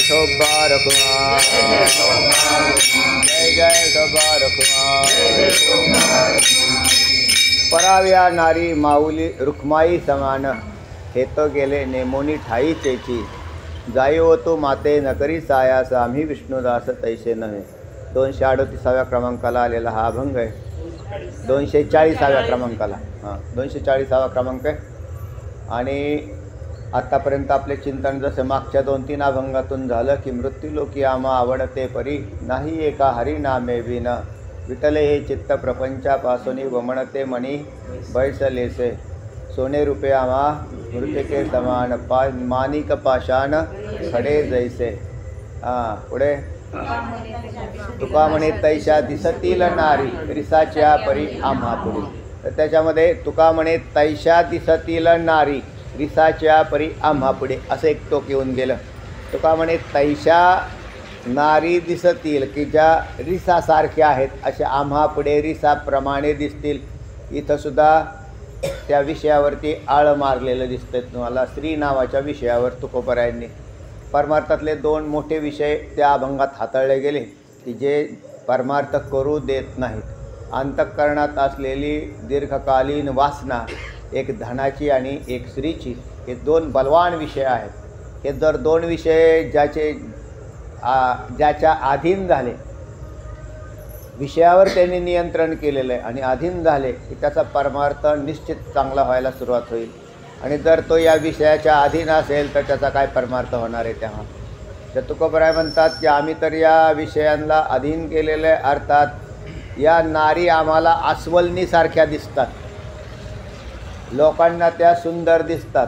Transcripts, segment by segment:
शोभा रखुमा, जय जय शोभा रखुमा। पराव्या नारी माऊली रुक्माई समान, हे तो गेले नेमोनी ठाई चेची, जाई हो तू माते नकरी सायास, आम्ही विष्णुदास तैसे नव्हे। 238व्या क्रमांकाला आलेला हा अभंग आहे। 240व्या क्रमांकाला, 240वा क्रमांक आहे। आणि आत्तापर्यंत आपले चिंतन जसं मागच्या 2-3 अभंगातून झालं की मृत्यूलोकी आम्हा आवडते परी, नाही एका हरिनामे विना, विठले हे चित्त प्रपंचापासून वमणते मणी बैसलेसे, सोने रुपये आम्हा मृतिके समान, मानिक पाषाण खडे जैसे। पुढे तुका म्हणे तैशा दिसतील नारी, रिसाच्या परी आम्हा पुढे। तर त्याच्यामध्ये तुका म्हणे तैशा दिसतील नारी, रिसाच्या परी आम्हा पुढे असं एक टोक येऊन गेलं। तुका म्हणे तैशा नारी दिसतील की ज्या रिसासारख्या आहेत, अशा आम्हा पुढे रिसाप्रमाणे दिसतील। इथं सुद्धा त्या विषयावरती आळ मारलेलं दिसतं तुम्हाला। स्त्री नावाच्या विषयावर तुकोबरायांनी परमार्थातले 2 मोठे विषय त्या अभंगात हाताळले गेले की जे परमार्थ करू देत नाहीत। अंतःकरणात असलेली दीर्घकालीन वासना, एक धनाची आणि एक स्त्रीची, हे 2 बलवान विषय आहेत। हे जर 2 विषय ज्याच्या अधीन झाले, विषयावर त्यांनी नियंत्रण केलेलं आहे आणि अधीन झाले की त्याचा परमार्थ निश्चित चांगला व्हायला सुरुवात होईल। आणि जर तो या विषयाच्या अधीन असेल तर त्याचा काय परमार्थ होणार आहे तेव्हा। तर तुकोबराय म्हणतात की आम्ही तर या विषयांना अधीन केलेलं आहे, अर्थात या नारी आम्हाला अस्वलनीसारख्या दिसतात, लोकांना त्या सुंदर दिसतात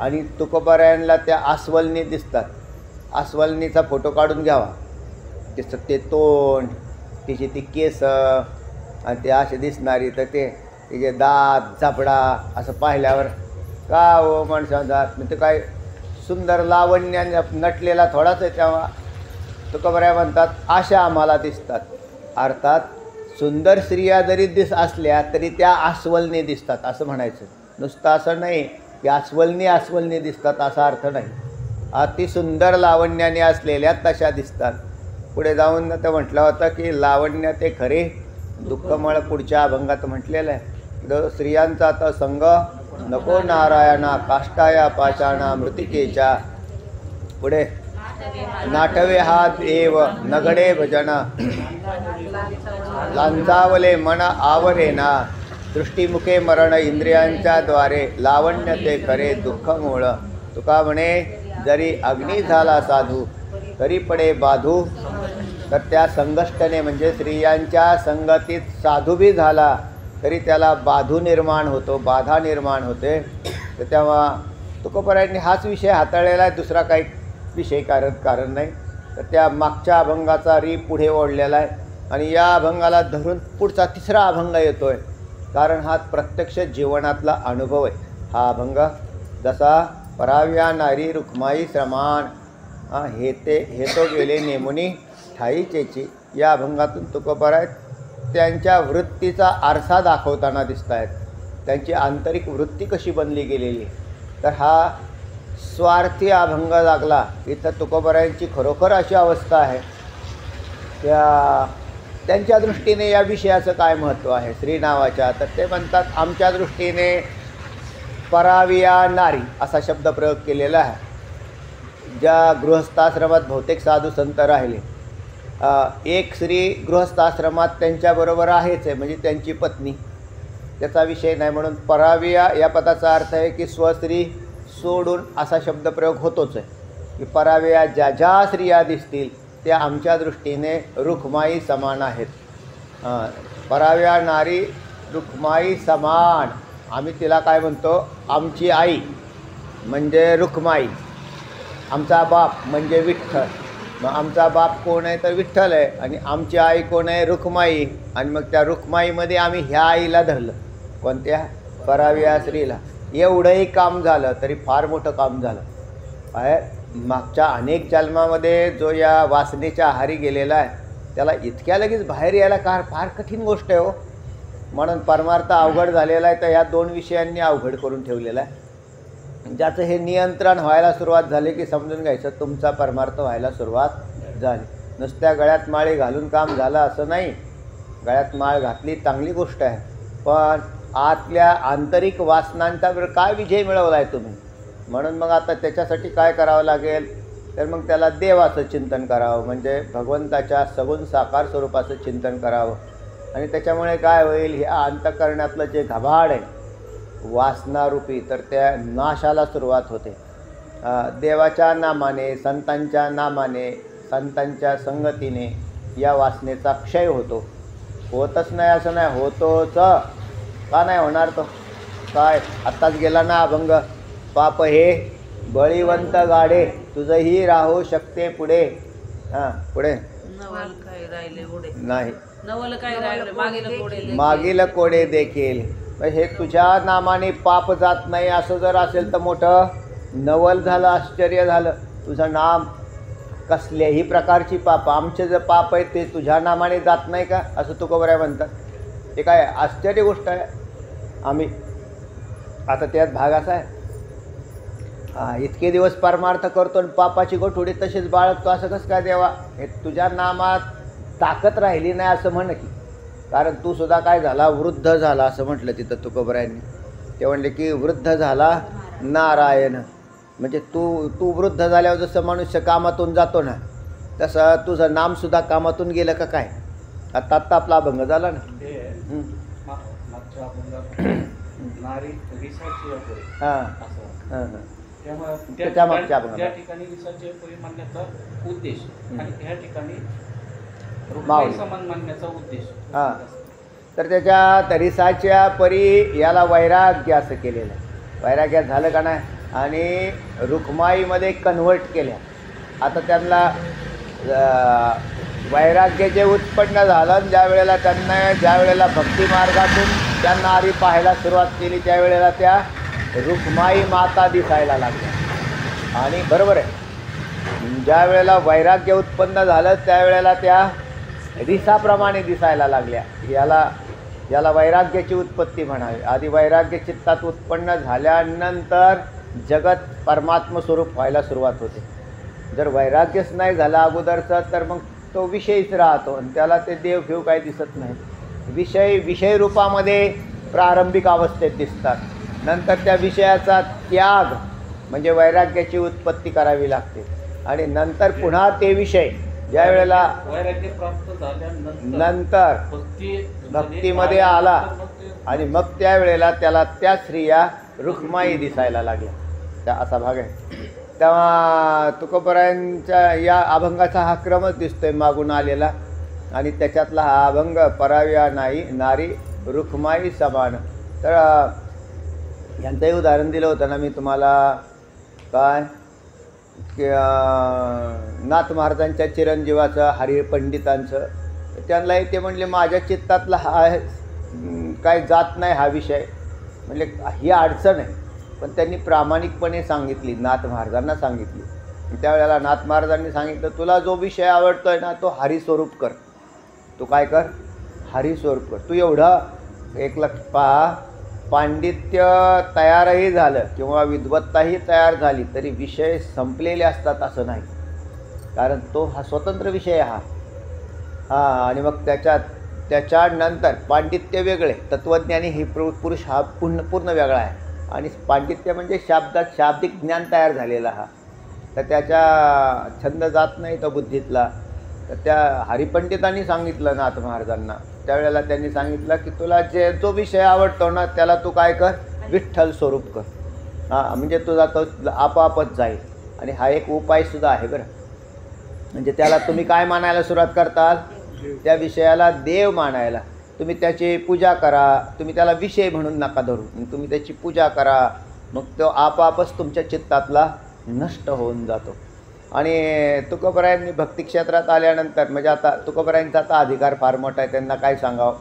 आणि तुकोबरायांना त्या अस्वलनी दिसतात। अस्वलनीचा फोटो काढून घ्यावा, तिचं ते तोंड, तिची ती केस आणि ते असे दिसणारी, तर ते तिचे दात झापडा असं पाहिल्यावर का हो माणसाचा म्हणजे काय सुंदर लावण्याने नटलेला थोडाच आहे। तेव्हा तुकोबराय म्हणतात अशा आम्हाला दिसतात। अर्थात सुंदर स्त्रिया जरी असल्या तरी त्या अस्वलनी दिसतात असं म्हणायचं, नुसतं असं नाही की अस्वलनी दिसतात असा अर्थ नाही। अति सुंदर लावण्याने असलेल्या तशा दिसतात। पुढे जाऊन तर म्हटलं होतं की लावण्य ते खरे दुःखमळ पुढच्या अभंगात म्हटलेलं आहे। स्त्रियांचा तर संग नको नारायणा, काष्टाया पाषाणा मृतिकेच्या। पुढे नाटवे हा देव नगडे भजना, लांचावले मन आवरेना, दृष्टीमुखे मरण इंद्रियांच्या द्वारे, लावण्य ते खरे दुःख मूळ। तुका म्हणे जरी अग्नी झाला साधू, तरी पडे बाधू, तर त्या संगष्टने म्हणजे स्त्रियांच्या संगतीत साधू बी झाला तरी त्याला बाधू निर्माण होतो, बाधा निर्माण होते। तर तेव्हा तुकोबरायांनी हाच विषय हाताळलेला आहे, दुसरा काही विषय कारण नाही। तर त्या मागच्या अभंगाचा पुढे ओढलेला आहे आणि या अभंगाला धरून पुढचा 3रा अभंग येतो आहे, कारण हा प्रत्यक्ष जीवनातला अनुभव आहे। हा अभंग जसा पराव्या नारी रुक्माई समान, हे तो गेले नेमुनी ठाई चेची, या अभंगातून तुकोबराय त्यांच्या वृत्तीचा आरसा दाखवताना दिसत आहेत, त्यांची आंतरिक वृत्ती कशी बनली गेलेली। तर हा स्वार्थी अभंग लागला, इथं तुकोबरायांची खरोखर अशी अवस्था आहे। त्यांच्या दृष्टीने या विषयाचं काय महत्त्व आहे स्त्री नावाच्या, तर ते म्हणतात आमच्या दृष्टीने पराविया नारी असा शब्द प्रयोग केलेला आहे। ज्या गृहस्थाश्रमात बहुतेक साधू संत राहिले, एक स्त्री गृहस्थाश्रमात त्यांच्याबरोबर आहेच आहे, म्हणजे त्यांची पत्नी, त्याचा विषय नाही। म्हणून पराविया या पदाचा अर्थ आहे की स्वस्त्री सोडून असा शब्दप्रयोग होतोच आहे की पराविया ज्या ज्या स्त्रिया दिसतील त्या आमच्या दृष्टीने रुक्माई समान आहेत। पराव्या नारी रुक्माई समान, आम्ही तिला काय म्हणतो, आमची आई म्हणजे रुक्माई, आमचा बाप म्हणजे विठ्ठल। मग आमचा बाप कोण आहे तर विठ्ठल आहे आणि आमची आई कोण आहे रुक्माई, आणि मग त्या रुक्माईमध्ये आम्ही ह्या आईला धरलं, कोणत्या पराव्या स्त्रीला। एवढंही काम झालं तरी फार मोठं काम झालं आहे। मागच्या अनेक जन्मामध्ये जो या वासनेच्या आहारी गेलेला आहे त्याला इतक्या लगेच बाहेर यायला फार कठीण गोष्ट आहे हो। म्हणून परमार्थ अवघड झालेला आहे, तर ह्या 2 विषयांनी अवघड करून ठेवलेला आहे। ज्याचं हे नियंत्रण व्हायला सुरुवात झाली की समजून घ्यायचं तुमचा परमार्थ व्हायला सुरुवात झाली. नुसत्या गळ्यात माळी घालून काम झालं असं नाही. गळ्यात माळ घातली चांगली गोष्ट आहे, पण आतल्या आंतरिक वासनांचा काय विजय मिळवला आहे तुम्ही. म्हणून मग आता त्याच्यासाठी काय करावं लागेल तर मग त्याला देवाचं चिंतन करावं, म्हणजे भगवंताच्या सगुण साकार स्वरूपाचं चिंतन करावं. आणि त्याच्यामुळे काय होईल, ह्या अंतःकरणातलं जे घबाड आहे वासनारूपी तर त्या नाशाला सुरुवात होते. देवाच्या नामाने, संतांच्या नामाने, संतांच्या संगतीने या वासनेचा क्षय होतो. होतच नाही असं नाही, होतोच. का नाही होणार तो? काय आत्ताच गेला ना अभंग, पाप हे बळीवंत गाडे तुझंही राहू शकते पुढे. हां पुढे नवल काय राहिले उडे नाही, नवल काय राहिले मागील कोडे देखील. हे तुझ्या नामाने पाप जात नाही असं जर असेल तर मोठं नवल झालं, आश्चर्य झालं. तुझं नाम कसल्याही प्रकारची पाप, आमचे जे पाप आहे ते तुझ्या नामाने जात नाही का असं तुकोबराय म्हणतात. ते काय आश्चर्य गोष्ट आहे. आम्ही आता त्यात भाग असा आहे, इतके दिवस परमार्थ करतो आणि पापाची गोठुडी तशीच बाळगतो असं कसं काय देवा. हे तुझ्या नामात ताकद राहिली नाही असं म्हण की, कारण तू सुद्धा काय झाला, वृद्ध झाला असं म्हटलं तिथं तुकोबरायांनी. ते म्हणले की वृद्ध झाला नारायण, म्हणजे तू वृद्ध झाल्यावर जसं मनुष्य कामातून जातो ना तसं तुझं नामसुद्धा कामातून गेलं का काय. आता आपला अभंग झाला ना. हां हां हां त्याच्या मागच्या अभंग त्या ठिकाणी विसाचे परी मानण्याचा उद्देश आणि ह्या ठिकाणी माऊली समान मानण्याचा उद्देश. हां तर त्याच्या तरिसाच्या परी याला वैराग्य असं केलेलं आहे. वैराग्यात झालं का नाही, आणि रुक्माईमध्ये कन्व्हर्ट केल्या. आता त्यांना वैराग्य जे उत्पन्न झालं, ज्या वेळेला भक्ती मार्गातून त्यांना आधी पाहायला सुरुवात केली त्यावेळेला त्या रुक्माई माता दिसायला लागल्या. आणि बरोबर आहे, ज्या वेळेला वैराग्य उत्पन्न झालं त्यावेळेला त्या रिसाप्रमाणे दिसायला लागल्या. याला वैराग्याची उत्पत्ती म्हणावी. आधी वैराग्य चित्तात उत्पन्न झाल्यानंतर जगत परमात्म स्वरूप व्हायला सुरुवात होते. जर वैराग्यच नाही झालं अगोदरचं तर मग तो विषयीच राहतो आणि त्याला ते देव घेऊ काही दिसत नाही. विषय रूपामध्ये प्रारंभिक अवस्थेत दिसतात. नंतर त्या विषयाचा त्याग म्हणजे वैराग्याची उत्पत्ती करावी लागते. आणि नंतर पुन्हा ते विषय ज्या वेळेला वैराग्य प्राप्त झाल्यानंतर भक्तीमध्ये आला आणि मग त्यावेळेला त्याला त्या स्त्रिया रुक्माई दिसायला लागल्या. त्या असा भाग आहे. तेव्हा तुकोबरायांच्या या अभंगाचा हा क्रमच दिसतोय मागून आलेला. आणि त्याच्यातला हा अभंग पराव्या नाही नारी रुक्माई समान. तर यांचंही उदाहरण दिलं होतं ना मी तुम्हाला, काय की नाथ महाराजांच्या चिरंजीवाचं हरिपंडितांचं. त्यांनाही ते म्हणले माझ्या चित्तातला हा काय जात नाही हा विषय, म्हणजे ही अडचण आहे. पण त्यांनी प्रामाणिकपणे सांगितली, नाथ महाराजांना सांगितली. त्यावेळेला नाथ महाराजांनी सांगितलं तुला जो विषय आवडतो आहे ना तो हरिस्वरूप कर. तू काय कर, हरिस्वरूप कर. तू एवढं एक लक्ष पहा, पांडित्य तयारही झालं किंवा विद्वत्ताही तयार झाली तरी विषय संपलेले असतात असं नाही. कारण तो हा स्वतंत्र विषय हा. आणि मग त्याच्यानंतर पांडित्य वेगळे, तत्त्वज्ञानी ही पुरुष हा पूर्ण वेगळा आहे. आणि पांडित्य म्हणजे शाब्दिक ज्ञान तयार झालेला हा. तर त्याच्या छंद जात नाही तो बुद्धीतला. तर त्या हरिपंडितांनी सांगितलं नाथ महाराजांना. त्यावेळेला त्यांनी सांगितलं की तुला जो विषय आवडतो ना त्याला तू काय कर, विठ्ठल स्वरूप कर. म्हणजे तुझा तो आपोआपच जाईल. आणि हा एक उपायसुद्धा आहे बरं. म्हणजे त्याला तुम्ही काय मानायला सुरुवात करताल, त्या विषयाला देव मानायला. तुम्ही त्याची पूजा करा, तुम्ही त्याला विषय म्हणून नका धरू, तुम्ही त्याची पूजा करा. मग तो आपोआपच तुमच्या चित्तातला नष्ट होऊन जातो. आणि तुकोबरायांनी भक्ती क्षेत्रात आल्यानंतर म्हणजे आता तुकोबरायांचा आता अधिकार फार मोठा आहे, त्यांना काय सांगावं,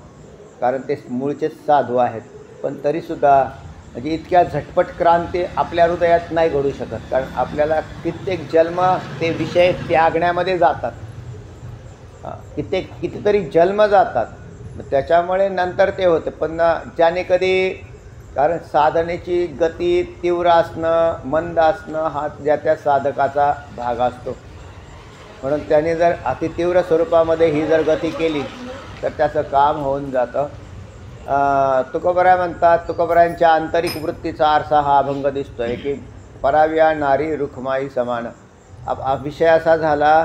कारण ते मूळचेच साधू आहेत. पण तरीसुद्धा म्हणजे इतक्या झटपट क्रांती आपल्या हृदयात नाही घडू शकत. कारण आपल्याला कित्येक जन्म ते विषय त्यागण्यामध्ये जातात, कितीतरी जन्म जातात. त्याच्यामुळे नंतर ते होतं. पण ज्याने कधी कारण साधनेची गती तीव्र असणं मंद असणं हा ज्या त्या साधकाचा भाग असतो. म्हणून त्याने जर अतितीव्र स्वरूपामध्ये ही जर गती केली तर त्याचं काम होऊन जातं. तुकोबराय म्हणतात, तुकोबरायांच्या आंतरिक वृत्तीचा आरसा हा अभंग दिसतो आहे की पराव्या नारी रुखमाई समान. विषय असा झाला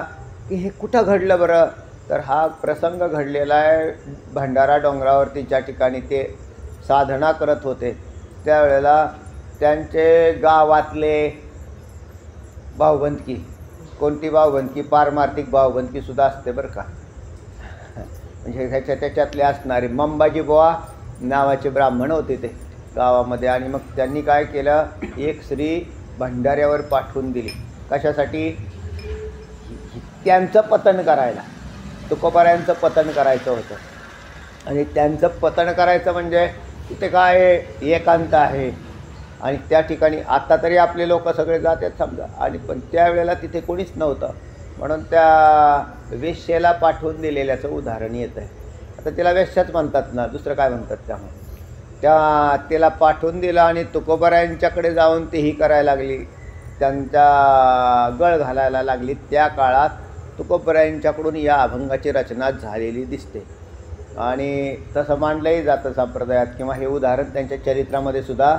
की हे कुठं घडलं बरं, तर हा प्रसंग घडलेला आहे भंडारा डोंगरावरती, ज्या ठिकाणी ते साधना करत होते. त्यावेळेला त्यांचे गावातले भावबंदकी, कोणती भावबंदकी, पारमार्थिक भावबंदकीसुद्धा असते बरं का. म्हणजे त्याच्यातले असणारे मंबाजी बुवा नावाचे ब्राह्मण होते ते गावामध्ये. आणि मग त्यांनी काय केलं, एक स्त्री भंडाऱ्यावर पाठवून दिली. कशासाठी? त्यांचं पतन करायला, तुकोबरायांचं पतन करायचं होतं. आणि त्यांचं पतन करायचं म्हणजे तिथे काय एकांत आहे आणि त्या ठिकाणी आता तरी आपले लोक सगळे जातात समजा, आणि पण त्यावेळेला तिथे कोणीच नव्हतं. म्हणून त्या वेश्येला पाठवून दिलेल्याचं उदाहरण येतं आहे. आता तिला वेश्याच म्हणतात ना, दुसरं काय म्हणतात. त्यामुळे तिला पाठवून दिलं आणि तुकोबरायांच्याकडे जाऊन तेही करायला लागली, त्यांच्या गळ घालायला लागली. त्या काळात तुकोबरायांच्याकडून या अभंगाची रचना झालेली दिसते आणि तसं मांडलंही जातं संप्रदायात, किंवा हे उदाहरण त्यांच्या चरित्रामध्ये सुद्धा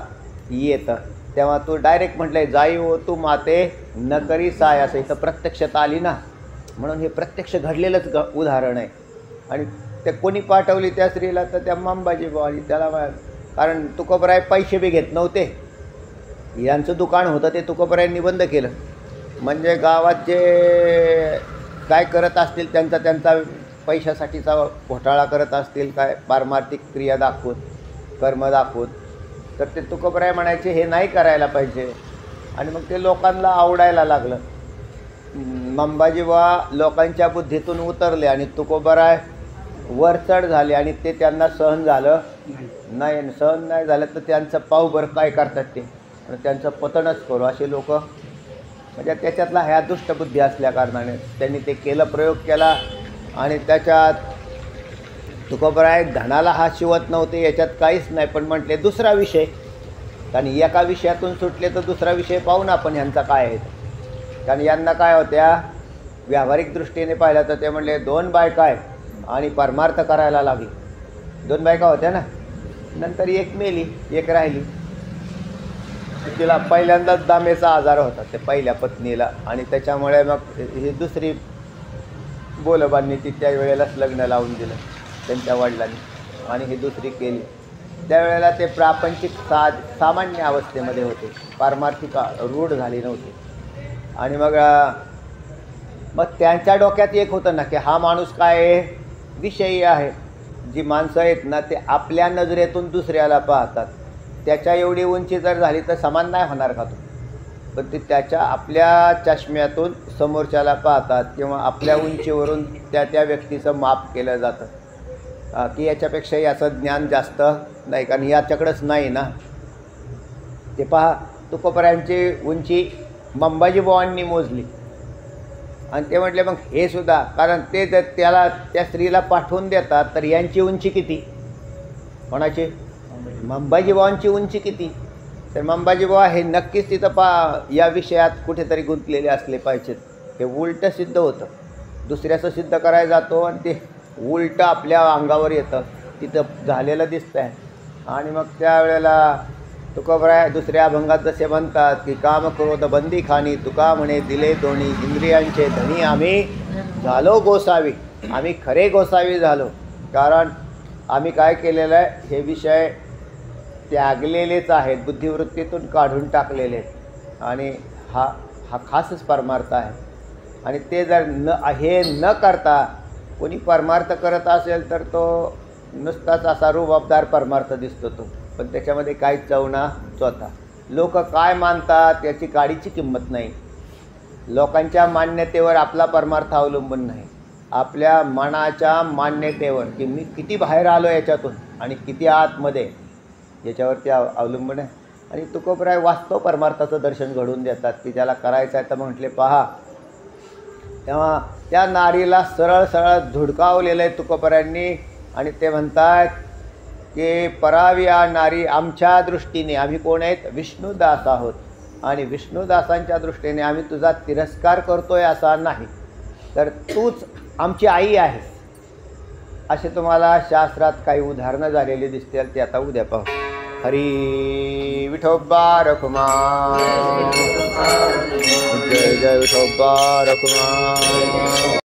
येतं. तेव्हा तू डायरेक्ट म्हटलं आहे, जाई हो तू माते न करी साय, असं इथं प्रत्यक्षात आली ना, म्हणून हे प्रत्यक्ष घडलेलंच उदाहरण आहे. आणि ते कोणी पाठवली त्या स्त्रीला, तर त्या मंबाजी बुवानी. त्याला कारण तुकोबराय पैसे बी घेत नव्हते, यांचं दुकान होतं ते तुकोबरायांनी बंद केलं. म्हणजे गावात जे काय करत असतील त्यांचा पैशासाठीचा घोटाळा करत असतील, काय पारमार्थिक क्रिया दाखवून, कर्म दाखवून, तर ते तुकोबराय म्हणायचे हे नाही करायला पाहिजे. आणि मग ते लोकांना आवडायला लागलं. मंबाजी बुवा लोकांच्या बुद्धीतून उतरले आणि तुकोबराय वरचढ झाले आणि ते त्यांना सहन झालं नाही. सहन नाही झालं तर त्यांचं पाव बरं काय करतात ते, त्यांचं पतनच करू असे लोक. म्हणजे त्याच्यातला ह्या दुष्टबुद्धी असल्या कारणाने त्यांनी ते केलं, प्रयोग केला. आणि त्याच्यात तुकोबराय धनाला हात शिवत नव्हते, याच्यात काहीच नाही. पण म्हटले दुसरा विषय, कारण एका विषयातून सुटले तर दुसरा विषय पाहू ना आपण ह्यांचा काय आहे. कारण यांना काय होत्या, व्यावहारिक दृष्टीने पाहिलं तर ते म्हणले 2 बायका आहे आणि परमार्थ करायला लागली. 2 बायका होत्या ना, नंतर एक मेली, एक राहिली. तिला पहिल्यांदाच दामेचा आजार होता ते पहिल्या पत्नीला, आणि त्याच्यामुळे मग ही दुसरी बोलबांनी ती त्यावेळेलाच लग्न लावून दिलं त्यांच्या वडिलांनी, आणि ही दुसरी केली. त्यावेळेला ते प्रापंचिक सामान्य अवस्थेमध्ये होते, पारमार्थिक रूढ झाली नव्हती. आणि मग त्यांच्या डोक्यात एक होतं ना की हा माणूस काय आहे, विषयी आहे. जी माणसं आहेत ना ते आपल्या नजरेतून दुसऱ्याला पाहतात. त्याच्या एवढी उंची जर झाली तर समान नाही होणार का तो, पण ते त्याच्या आपल्या चष्म्यातून समोरच्याला पाहतात, किंवा आपल्या उंचीवरून त्या व्यक्तीचं माप केलं जातं की याच्यापेक्षा याचं ज्ञान जास्त नाही, कारण याच्याकडंच नाही ना. ते पहा, तुकोबरायांची उंची मंबाजी बुवांनी मोजली आणि ते म्हटले मग हे सुद्धा, कारण ते जर त्या स्त्रीला पाठवून देतात तर यांची उंची किती, कोणाची, मंबाजी बुवांची उंची किती. तर मंबाजी बुवा हे नक्कीच तिथं या विषयात कुठेतरी गुंतलेले असले पाहिजेत. हे उलटं सिद्ध होतं, दुसऱ्याचं सिद्ध करायला जातो आणि ते उलटं आपल्या अंगावर येतं, तिथं झालेलं दिसतं आहे. आणि मग त्यावेळेला तुकोबराय दुसऱ्या अभंगात जसे म्हणतात की काम क्रोध बंदी खाणी, तुका म्हणे दिले दोन्ही इंद्रियांचे धनी, आम्ही झालो गोसावी, आम्ही खरे गोसावी झालो. कारण आम्ही काय केलेलं आहे, हे विषय त्यागलेलेच आहेत, बुद्धिवृत्तीतून काढून टाकलेले आहेत. आणि हा खासच परमार्थ आहे. आणि ते जर हे न करता कोणी परमार्थ करत असेल तर तो नुसताच असा रुबाबदार परमार्थ दिसतो तो, पण त्याच्यामध्ये काहीच चवना चोथा. लोक काय मानतात याची काडीची किंमत नाही. लोकांच्या मान्यतेवर आपला परमार्थ अवलंबून नाही, आपल्या मनाच्या मान्यतेवर की मी किती बाहेर आलो याच्यातून आणि किती आतमध्ये, याच्यावरती अवलंबून आहे. आणि तुकोबराय वास्तव परमार्थाचं दर्शन घडवून देतात की ज्याला करायचं आहे तर म्हटले पहा. तेव्हा त्या नारीला सरळ सरळ झुडकावलेलं आहे तुकोबरायांनी. आणि ते म्हणतात की परावी आणणारी आमच्या दृष्टीने आम्ही कोण आहेत? विष्णुदास आहोत. आणि विष्णुदासांच्या दृष्टीने आम्ही तुझा तिरस्कार करतोय असा नाही, तर तूच आमची आई आहेस. असे तुम्हाला शास्त्रात काही उदाहरणं झालेली दिसतील, ते आता उद्या पाहू. हरी विठोबा रखुमा, जय जय विठोबा रखुमा.